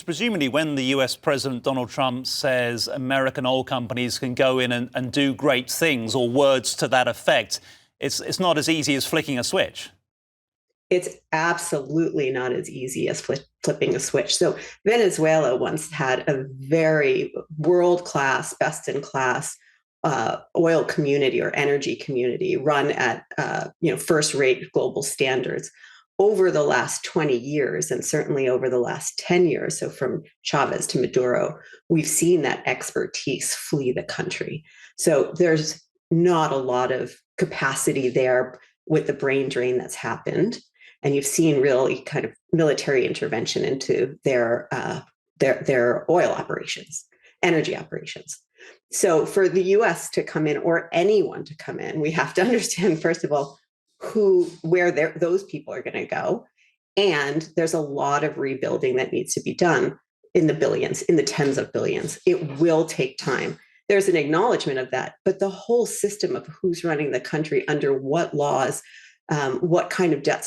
Presumably, when the US President Donald Trump says American oil companies can go in and do great things, or words to that effect, it's not as easy as flicking a switch. It's absolutely not as easy as flipping a switch. So Venezuela once had a very world-class, best-in-class oil community or energy community run at first-rate global standards. Over the last 20 years, and certainly over the last 10 years, so from Chavez to Maduro, we've seen that expertise flee the country. So there's not a lot of capacity there with the brain drain that's happened. And you've seen really kind of military intervention into their oil operations, energy operations. So for the US to come in, or anyone to come in, we have to understand, first of all, where those people are going to go. And there's a lot of rebuilding that needs to be done in the billions, in the tens of billions. It will take time. There's an acknowledgement of that, but the whole system of who's running the country, under what laws, what kind of debt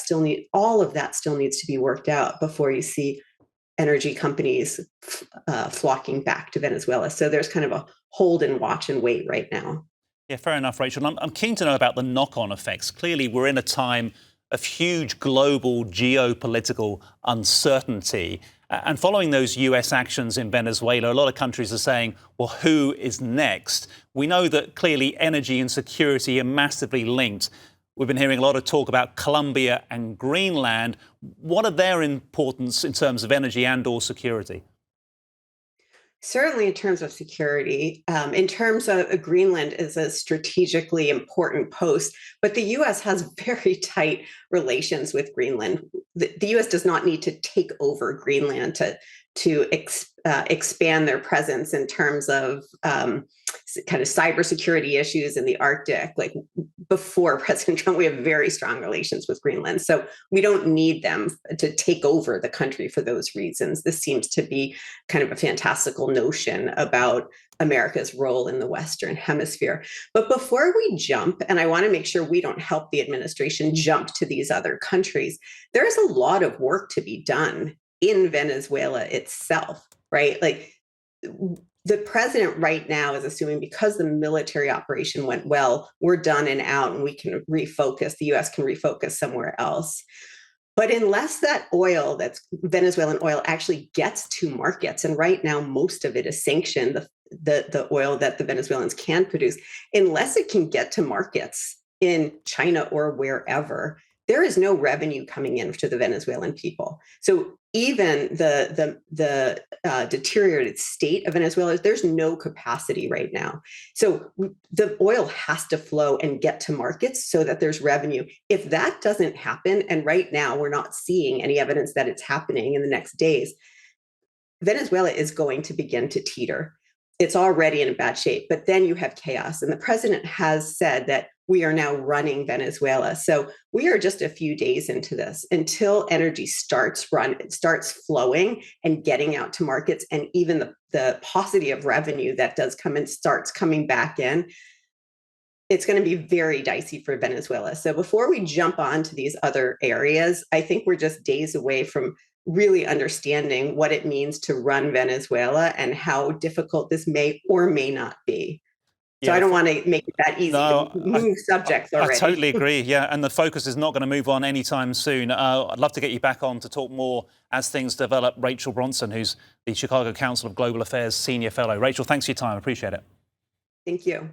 all of that still needs to be worked out before you see energy companies flocking back to Venezuela. So there's kind of a hold and watch and wait right now. Yeah, fair enough, Rachel. I'm keen to know about the knock-on effects. Clearly, we're in a time of huge global geopolitical uncertainty. And following those US actions in Venezuela, a lot of countries are saying, well, who is next? We know that clearly energy and security are massively linked. We've been hearing a lot of talk about Colombia and Greenland. What are their importance in terms of energy and or security? Certainly in terms of security, in terms of Greenland is a strategically important post, but the U.S. has very tight relations with Greenland. The U.S. does not need to take over Greenland to expand their presence in terms of kind of cybersecurity issues in the Arctic. Like before President Trump, we have very strong relations with Greenland. So we don't need them to take over the country for those reasons. This seems to be kind of a fantastical notion about America's role in the Western Hemisphere. But before we jump, and I want to make sure we don't help the administration jump to these other countries, there's a lot of work to be done in Venezuela itself, right? Like the president right now is assuming because the military operation went well, we're done and out and we can refocus, the US can refocus somewhere else. But unless that oil, that's Venezuelan oil, actually gets to markets, and right now most of it is sanctioned, the oil that the Venezuelans can produce, unless it can get to markets in China or wherever, there is no revenue coming in to the Venezuelan people. So even the deteriorated state of Venezuela, there's no capacity right now. So the oil has to flow and get to markets so that there's revenue. If that doesn't happen, and right now we're not seeing any evidence that it's happening in the next days, Venezuela is going to begin to teeter. It's already in bad shape, but then you have chaos. And the president has said that we are now running Venezuela. So we are just a few days into this. Until energy starts flowing and getting out to markets, and even the paucity of revenue that does come in starts coming back in, it's going to be very dicey for Venezuela. So before we jump on to these other areas, I think we're just days away from really understanding what it means to run Venezuela and how difficult this may or may not be. So Yeah, I don't want to make it that easy to move subjects already. I totally agree. Yeah, and the focus is not going to move on anytime soon. I'd love to get you back on to talk more as things develop. Rachel Bronson, who's the Chicago Council of Global Affairs Senior Fellow. Rachel, thanks for your time. I appreciate it. Thank you.